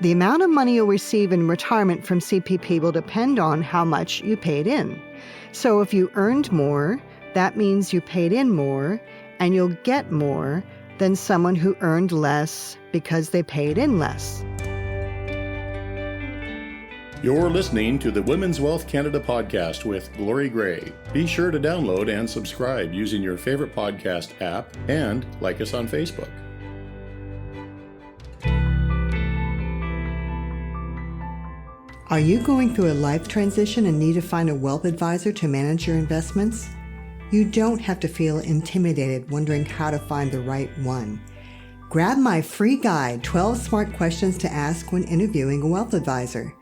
The amount of money you'll receive in retirement from CPP will depend on how much you paid in. So if you earned more, that means you paid in more, and you'll get more than someone who earned less because they paid in less. You're listening to the Women's Wealth Canada podcast with Glory Gray. Be sure to download and subscribe using your favorite podcast app and like us on Facebook. Are you going through a life transition and need to find a wealth advisor to manage your investments? You don't have to feel intimidated wondering how to find the right one. Grab my free guide, 12 Smart Questions to Ask When Interviewing a Wealth Advisor.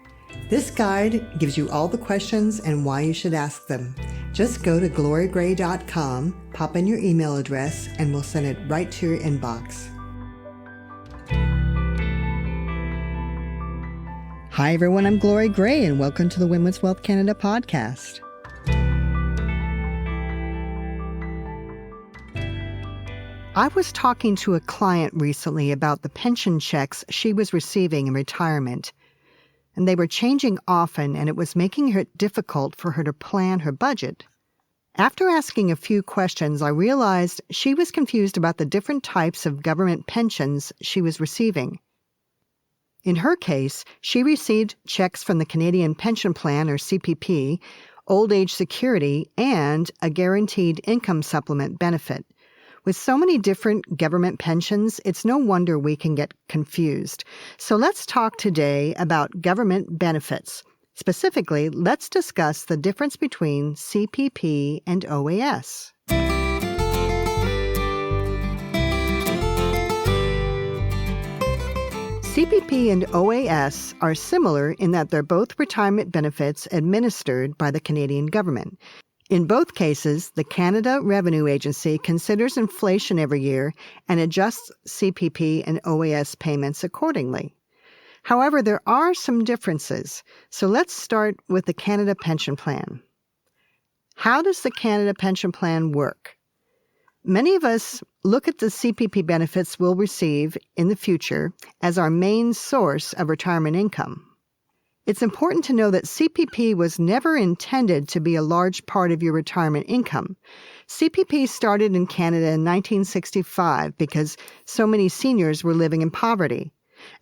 This guide gives you all the questions and why you should ask them. Just go to glorygray.com, pop in your email address, and we'll send it right to your inbox. Hi everyone, I'm Glory Gray and welcome to the Women's Wealth Canada podcast. I was talking to a client recently about the pension checks she was receiving in retirement, and they were changing often and it was making it difficult for her to plan her budget. After asking a few questions, I realized she was confused about the different types of government pensions she was receiving. In her case, she received checks from the Canadian Pension Plan, or CPP, Old Age Security, and a Guaranteed Income Supplement benefit. With so many different government pensions, it's no wonder we can get confused. So let's talk today about government benefits. Specifically, let's discuss the difference between CPP and OAS. CPP and OAS are similar in that they're both retirement benefits administered by the Canadian government. In both cases, the Canada Revenue Agency considers inflation every year and adjusts CPP and OAS payments accordingly. However, there are some differences, so let's start with the Canada Pension Plan. How does the Canada Pension Plan work? Many of us look at the CPP benefits we'll receive in the future as our main source of retirement income. It's important to know that CPP was never intended to be a large part of your retirement income. CPP started in Canada in 1965 because so many seniors were living in poverty.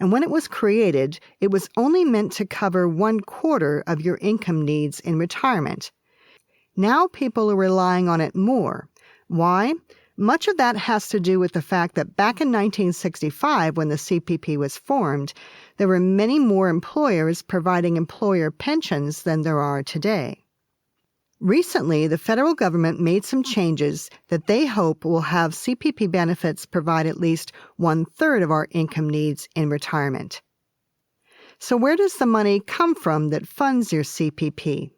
And when it was created, it was only meant to cover 1/4 of your income needs in retirement. Now people are relying on it more. Why? Much of that has to do with the fact that back in 1965, when the CPP was formed, there were many more employers providing employer pensions than there are today. Recently, the federal government made some changes that they hope will have CPP benefits provide at least 1/3 of our income needs in retirement. So where does the money come from that funds your CPP?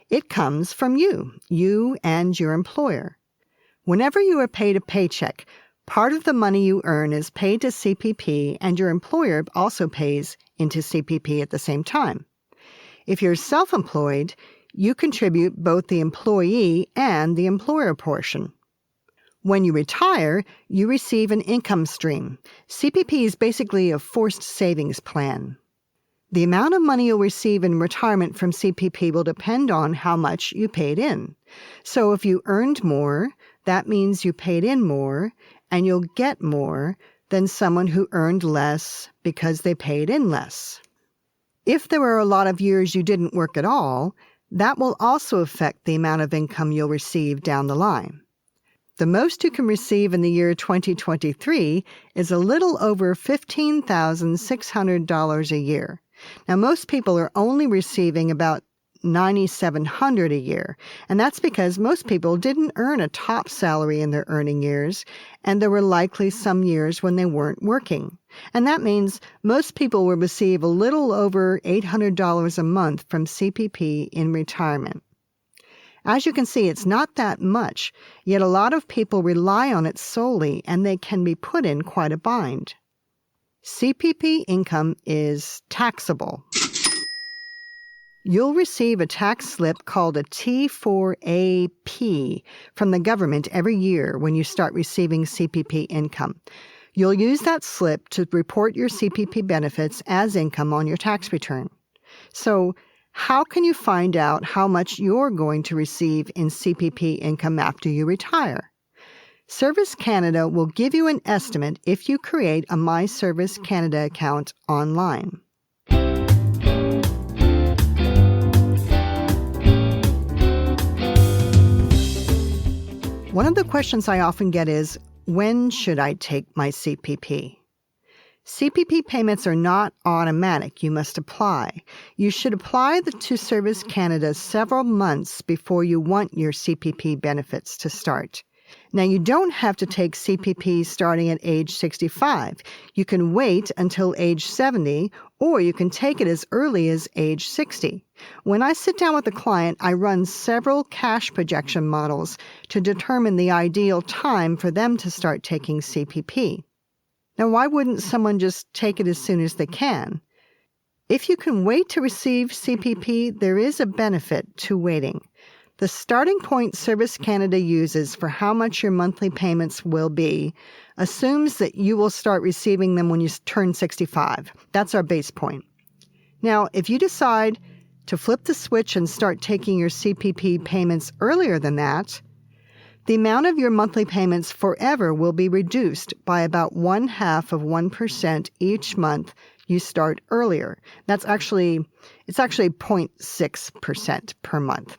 It comes from you and your employer. Whenever you are paid a paycheck, part of the money you earn is paid to CPP and your employer also pays into CPP at the same time. If you're self-employed, you contribute both the employee and the employer portion. When you retire, you receive an income stream. CPP is basically a forced savings plan. The amount of money you'll receive in retirement from CPP will depend on how much you paid in. So if you earned more, that means you paid in more, and you'll get more than someone who earned less because they paid in less. If there were a lot of years you didn't work at all, that will also affect the amount of income you'll receive down the line. The most you can receive in the year 2023 is a little over $15,600 a year. Now, most people are only receiving about $9,700 a year, and that's because most people didn't earn a top salary in their earning years, and there were likely some years when they weren't working. And that means most people will receive a little over $800 a month from CPP in retirement. As you can see, it's not that much, yet a lot of people rely on it solely, and they can be put in quite a bind. CPP income is taxable. You'll receive a tax slip called a T4AP from the government every year when you start receiving CPP income. You'll use that slip to report your CPP benefits as income on your tax return. So, how can you find out how much you're going to receive in CPP income after you retire? Service Canada will give you an estimate if you create a My Service Canada account online. One of the questions I often get is, when should I take my CPP? CPP payments are not automatic. You must apply. You should apply to Service Canada several months before you want your CPP benefits to start. Now, you don't have to take CPP starting at age 65. You can wait until age 70, or you can take it as early as age 60. When I sit down with a client, I run several cash projection models to determine the ideal time for them to start taking CPP. Now, why wouldn't someone just take it as soon as they can? If you can wait to receive CPP, there is a benefit to waiting. The starting point Service Canada uses for how much your monthly payments will be assumes that you will start receiving them when you turn 65. That's our base point. Now, if you decide to flip the switch and start taking your CPP payments earlier than that, the amount of your monthly payments forever will be reduced by about 0.5% each month you start earlier. It's actually 0.6% per month.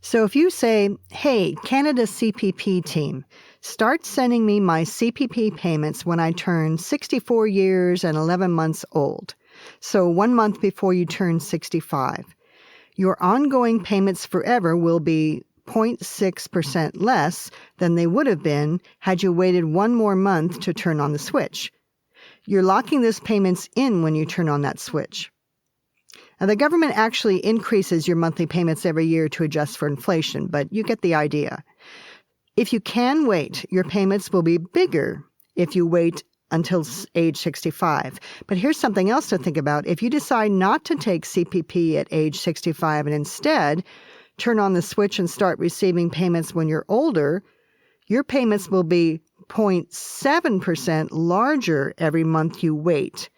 So if you say, hey, Canada CPP team, start sending me my CPP payments when I turn 64 years and 11 months old, so 1 month before you turn 65, your ongoing payments forever will be 0.6% less than they would have been had you waited 1 more month to turn on the switch. You're locking those payments in when you turn on that switch. Now, the government actually increases your monthly payments every year to adjust for inflation, but you get the idea. If you can wait, your payments will be bigger if you wait until age 65. But here's something else to think about. If you decide not to take CPP at age 65 and instead turn on the switch and start receiving payments when you're older, your payments will be 0.7% larger every month you wait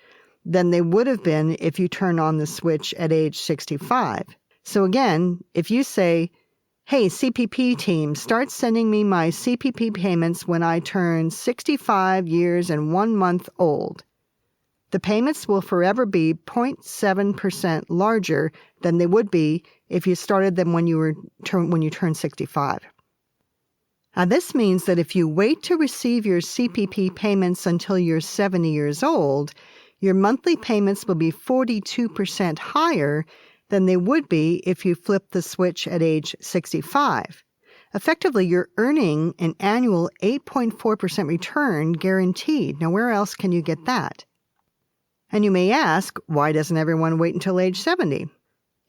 than they would have been if you turn on the switch at age 65. So again, if you say, hey, CPP team, start sending me my CPP payments when I turn 65 years and 1 month old, the payments will forever be 0.7% larger than they would be if you started them when you turned 65. Now, this means that if you wait to receive your CPP payments until you're 70 years old, your monthly payments will be 42% higher than they would be if you flipped the switch at age 65. Effectively, you're earning an annual 8.4% return guaranteed. Now, where else can you get that? And you may ask, why doesn't everyone wait until age 70?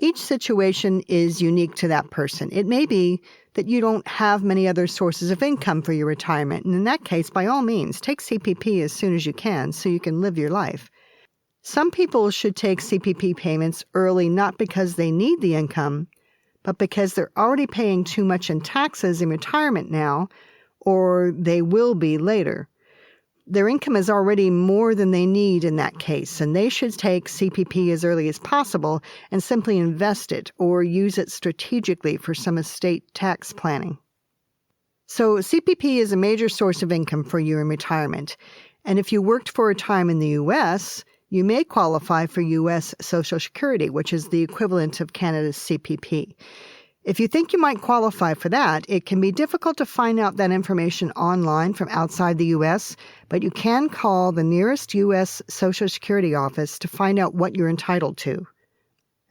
Each situation is unique to that person. It may be that you don't have many other sources of income for your retirement, and in that case, by all means, take CPP as soon as you can so you can live your life. Some people should take CPP payments early not because they need the income, but because they're already paying too much in taxes in retirement now, or they will be later. Their income is already more than they need in that case, and they should take CPP as early as possible and simply invest it or use it strategically for some estate tax planning. So CPP is a major source of income for you in retirement, and if you worked for a time in the U.S., you may qualify for U.S. Social Security, which is the equivalent of Canada's CPP. If you think you might qualify for that, it can be difficult to find out that information online from outside the U.S., but you can call the nearest U.S. Social Security office to find out what you're entitled to.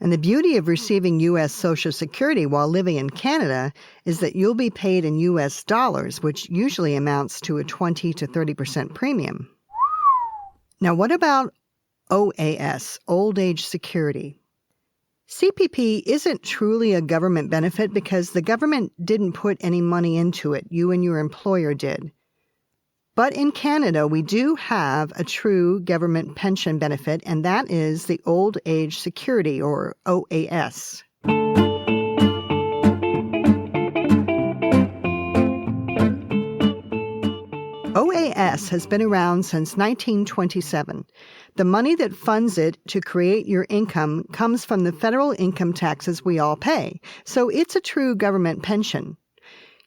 And the beauty of receiving U.S. Social Security while living in Canada is that you'll be paid in U.S. dollars, which usually amounts to a 20 to 30% premium. Now, what about OAS, Old Age Security? CPP isn't truly a government benefit because the government didn't put any money into it. You and your employer did. But in Canada, we do have a true government pension benefit, and that is the Old Age Security, or OAS. OAS OAS has been around since 1927. The money that funds it to create your income comes from the federal income taxes we all pay, so it's a true government pension.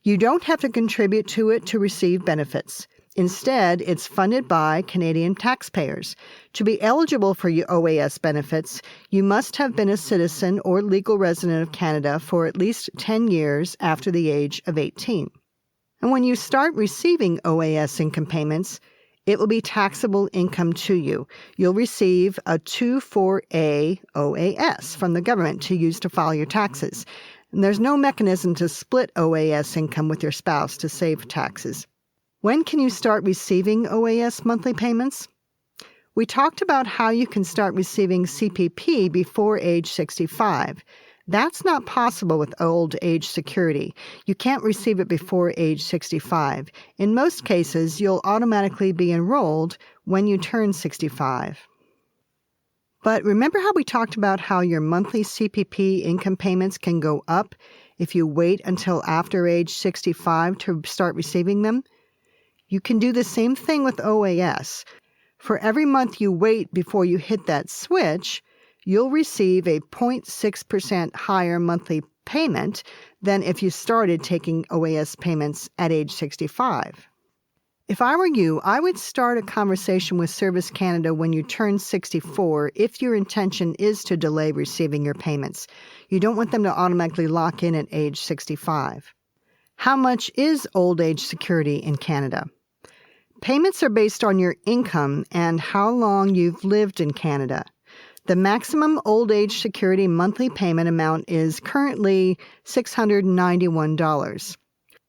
You don't have to contribute to it to receive benefits. Instead, it's funded by Canadian taxpayers. To be eligible for your OAS benefits, you must have been a citizen or legal resident of Canada for at least 10 years after the age of 18. And when you start receiving OAS income payments, it will be taxable income to you. You'll receive a 24A OAS from the government to use to file your taxes. And there's no mechanism to split OAS income with your spouse to save taxes. When can you start receiving OAS monthly payments? We talked about how you can start receiving CPP before age 65. That's not possible with old age security. You can't receive it before age 65. In most cases, you'll automatically be enrolled when you turn 65. But remember how we talked about how your monthly CPP income payments can go up if you wait until after age 65 to start receiving them? You can do the same thing with OAS. For every month you wait before you hit that switch, you'll receive a 0.6% higher monthly payment than if you started taking OAS payments at age 65. If I were you, I would start a conversation with Service Canada when you turn 64 if your intention is to delay receiving your payments. You don't want them to automatically lock in at age 65. How much is old age security in Canada? Payments are based on your income and how long you've lived in Canada. The maximum old age security monthly payment amount is currently $691.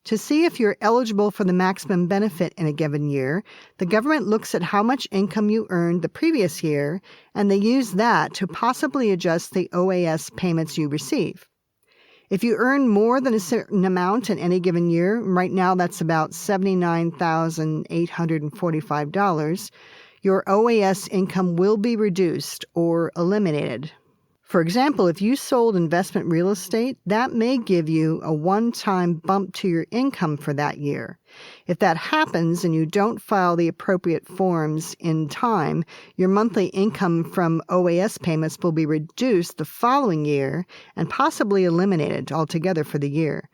To see if you're eligible for the maximum benefit in a given year, the government looks at how much income you earned the previous year, and they use that to possibly adjust the OAS payments you receive. If you earn more than a certain amount in any given year, right now that's about $79,845, your OAS income will be reduced or eliminated. For example, if you sold investment real estate, that may give you a one-time bump to your income for that year. If that happens and you don't file the appropriate forms in time, your monthly income from OAS payments will be reduced the following year and possibly eliminated altogether for the year.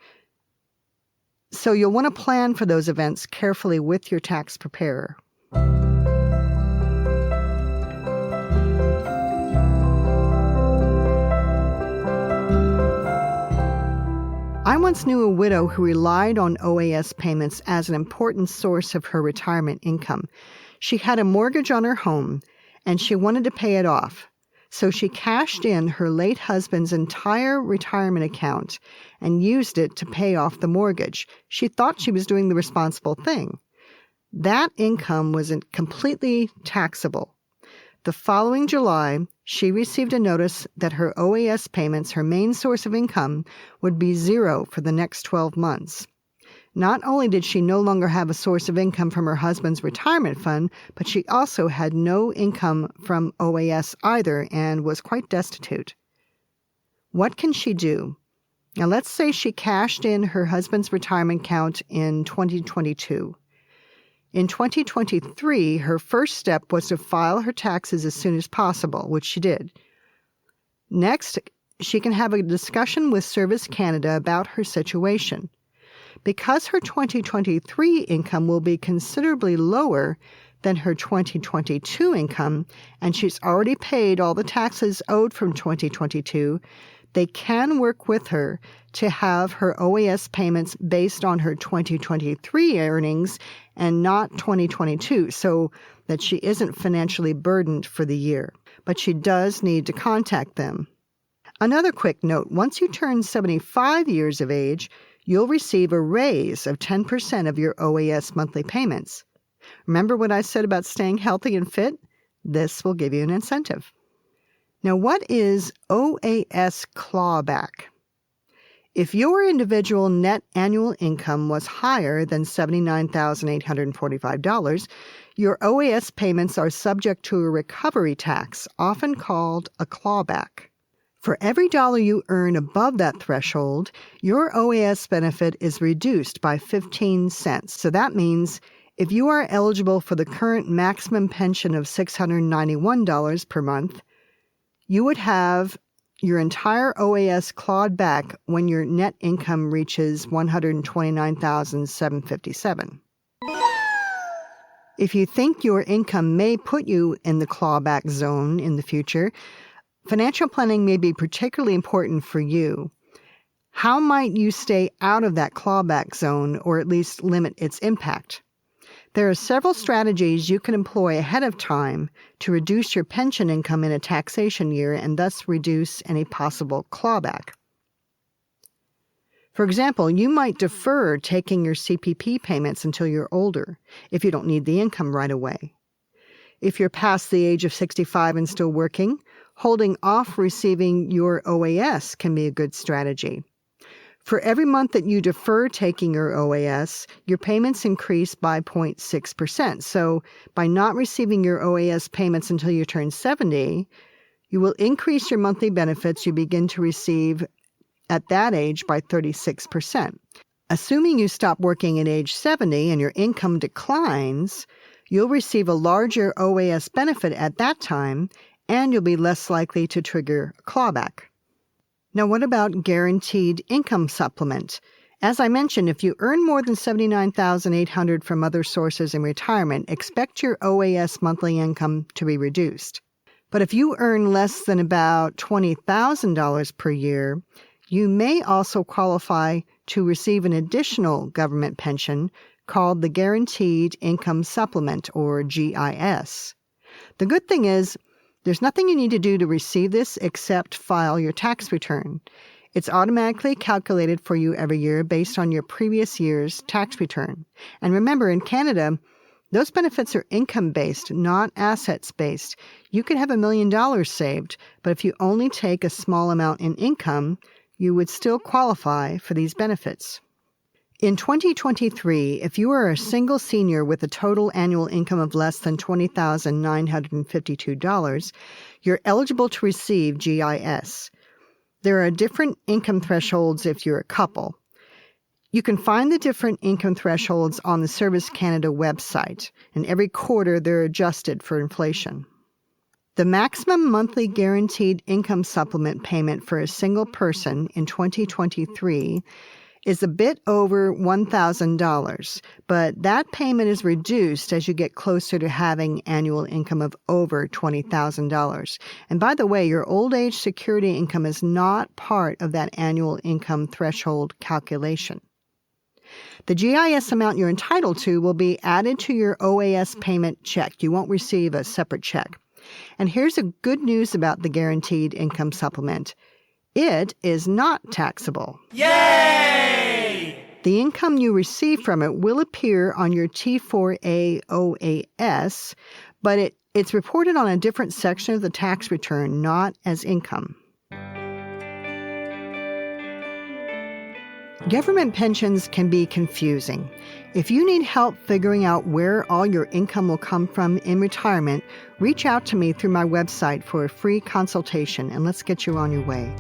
So you'll want to plan for those events carefully with your tax preparer. I once knew a widow who relied on OAS payments as an important source of her retirement income. She had a mortgage on her home, and she wanted to pay it off. So she cashed in her late husband's entire retirement account and used it to pay off the mortgage. She thought she was doing the responsible thing. That income wasn't completely taxable. The following July, she received a notice that her OAS payments, her main source of income, would be zero for the next 12 months. Not only did she no longer have a source of income from her husband's retirement fund, but she also had no income from OAS either and was quite destitute. What can she do? Now, let's say she cashed in her husband's retirement account in 2022. In 2023, her first step was to file her taxes as soon as possible, which she did. Next, she can have a discussion with Service Canada about her situation. Because her 2023 income will be considerably lower than her 2022 income, and she's already paid all the taxes owed from 2022, they can work with her to have her OAS payments based on her 2023 earnings and not 2022, so that she isn't financially burdened for the year. But she does need to contact them. Another quick note, once you turn 75 years of age, you'll receive a raise of 10% of your OAS monthly payments. Remember what I said about staying healthy and fit? This will give you an incentive. Now, what is OAS clawback? If your individual net annual income was higher than $79,845, your OAS payments are subject to a recovery tax, often called a clawback. For every dollar you earn above that threshold, your OAS benefit is reduced by 15 cents. So that means If you are eligible for the current maximum pension of $691 per month, you would have your entire OAS clawed back when your net income reaches $129,757. If you think your income may put you in the clawback zone in the future, financial planning may be particularly important for you. How might you stay out of that clawback zone or at least limit its impact? There are several strategies you can employ ahead of time to reduce your pension income in a taxation year and thus reduce any possible clawback. For example, you might defer taking your CPP payments until you're older, if you don't need the income right away. If you're past the age of 65 and still working, holding off receiving your OAS can be a good strategy. For every month that you defer taking your OAS, your payments increase by 0.6%. So by not receiving your OAS payments until you turn 70, you will increase your monthly benefits you begin to receive at that age by 36%. Assuming you stop working at age 70 and your income declines, you'll receive a larger OAS benefit at that time, and you'll be less likely to trigger a clawback. Now, what about guaranteed income supplement? As I mentioned, if you earn more than $79,800 from other sources in retirement, expect your OAS monthly income to be reduced. But if you earn less than about $20,000 per year, you may also qualify to receive an additional government pension called the Guaranteed Income Supplement, or GIS. The good thing is, there's nothing you need to do to receive this except file your tax return. It's automatically calculated for you every year based on your previous year's tax return. And remember, in Canada, those benefits are income-based, not assets-based. You could have $1 million saved, but if you only take a small amount in income, you would still qualify for these benefits. In 2023, if you are a single senior with a total annual income of less than $20,952, you're eligible to receive GIS. There are different income thresholds if you're a couple. You can find the different income thresholds on the Service Canada website, and every quarter they're adjusted for inflation. The maximum monthly guaranteed income supplement payment for a single person in 2023 is a bit over $1,000, but that payment is reduced as you get closer to having annual income of over $20,000. And by the way, your old age security income is not part of that annual income threshold calculation. The GIS amount you're entitled to will be added to your OAS payment check. You won't receive a separate check. And here's the good news about the Guaranteed Income Supplement. It is not taxable. Yay! The income you receive from it will appear on your T4A OAS, but it's reported on a different section of the tax return, not as income. Government pensions can be confusing. If you need help figuring out where all your income will come from in retirement, reach out to me through my website for a free consultation, and let's get you on your way.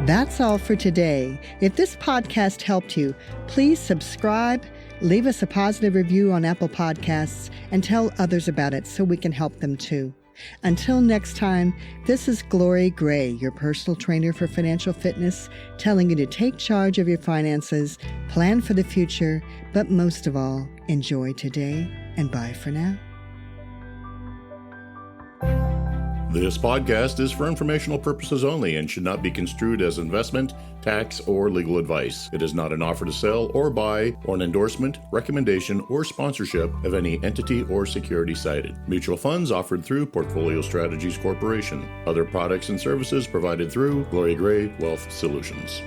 That's all for today. If this podcast helped you, please subscribe, leave us a positive review on Apple Podcasts, and tell others about it so we can help them too. Until next time, this is Glory Gray, your personal trainer for financial fitness, telling you to take charge of your finances, plan for the future, but most of all, enjoy today, and bye for now. This podcast is for informational purposes only and should not be construed as investment, tax, or legal advice. It is not an offer to sell or buy, or an endorsement, recommendation, or sponsorship of any entity or security cited. Mutual funds offered through Portfolio Strategies Corporation. Other products and services provided through Glory Gray Wealth Solutions.